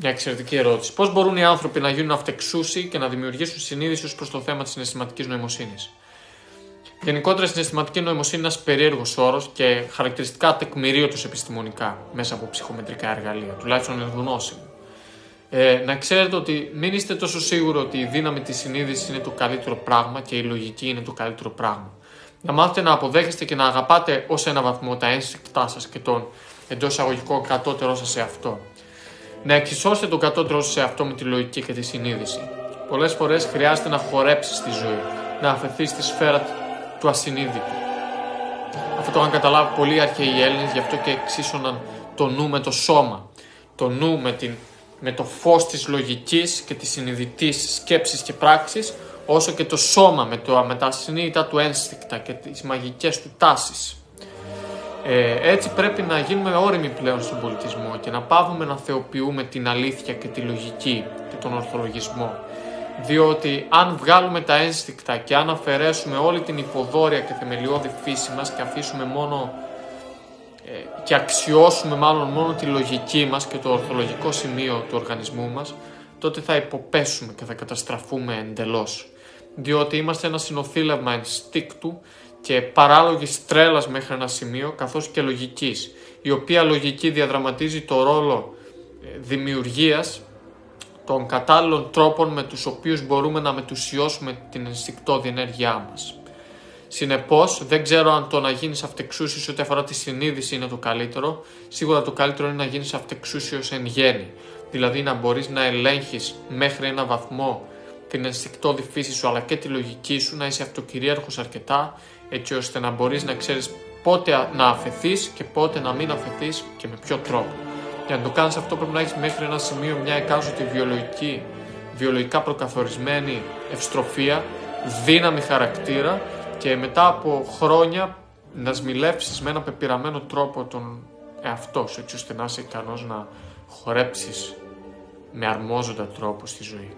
Μια εξαιρετική ερώτηση. Πώς μπορούν οι άνθρωποι να γίνουν αυτεξούσιοι και να δημιουργήσουν συνείδηση ως προς το θέμα της συναισθηματικής νοημοσύνης? Γενικότερα, η συναισθηματική νοημοσύνη είναι ένας περίεργος όρος και χαρακτηριστικά τεκμηρίωτος επιστημονικά μέσα από ψυχομετρικά εργαλεία, τουλάχιστον ενδουνώσιμο. Να ξέρετε ότι μην είστε τόσο σίγουροι ότι η δύναμη της συνείδησης είναι το καλύτερο πράγμα και η λογική είναι το καλύτερο πράγμα. Να μάθετε να αποδέχεστε και να αγαπάτε ως ένα βαθμό τα ένστικτά σας και τον εντός εισαγωγικών κατώτερό σας εαυτό. Να εξισώσετε τον κατώτερό σας εαυτό με τη λογική και τη συνείδηση. Πολλές φορές χρειάζεται να χορέψεις τη ζωή, να αφαιθείς στη σφαίρα του ασυνείδητου. Αυτό το είχαν καταλάβει πολλοί αρχαίοι Έλληνες, γι' αυτό και εξίσωναν το νου με το σώμα. Το νου με το φως της λογικής και της συνειδητής σκέψης και πράξης, όσο και το σώμα με τα ασυνείδητα του ένστικτα και τις μαγικές του τάσεις. Έτσι πρέπει να γίνουμε όριμοι πλέον στον πολιτισμό και να πάβουμε να θεοποιούμε την αλήθεια και τη λογική και τον ορθολογισμό. Διότι αν βγάλουμε τα ένστικτα και αν αφαιρέσουμε όλη την υποδόρια και θεμελιώδη φύση μας και αφήσουμε και αξιώσουμε μόνο τη λογική μας και το ορθολογικό σημείο του οργανισμού μας, τότε θα υποπέσουμε και θα καταστραφούμε εντελώς. Διότι είμαστε ένα συνοθήλευμα ενστίκτου και παράλογης τρέλας μέχρι ένα σημείο, καθώς και λογικής, η οποία λογική διαδραματίζει το ρόλο δημιουργίας των κατάλληλων τρόπων με τους οποίους μπορούμε να μετουσιώσουμε την ενστικτώδη ενέργειά μας. Συνεπώς, δεν ξέρω αν το να γίνεις αυτεξούσιος ό,τι αφορά τη συνείδηση είναι το καλύτερο. Σίγουρα το καλύτερο είναι να γίνεις αυτεξούσιος εν γέννη. Δηλαδή να μπορείς να ελέγχεις μέχρι ένα βαθμό την ενστικτώδη φύση σου αλλά και τη λογική σου, να είσαι αυτοκυρίαρχος αρκετά, έτσι ώστε να μπορείς να ξέρεις πότε να αφεθείς και πότε να μην αφεθείς και με ποιο τρόπο. Για να το κάνεις αυτό πρέπει να έχεις μέχρι ένα σημείο μια εκάστοτε βιολογικά προκαθορισμένη ευστροφία, δύναμη χαρακτήρα και μετά από χρόνια να σμιλεύσεις με ένα πεπειραμένο τρόπο τον εαυτό σου, έτσι ώστε να είσαι ικανός να χορέψεις με αρμόζοντα τρόπο στη ζωή.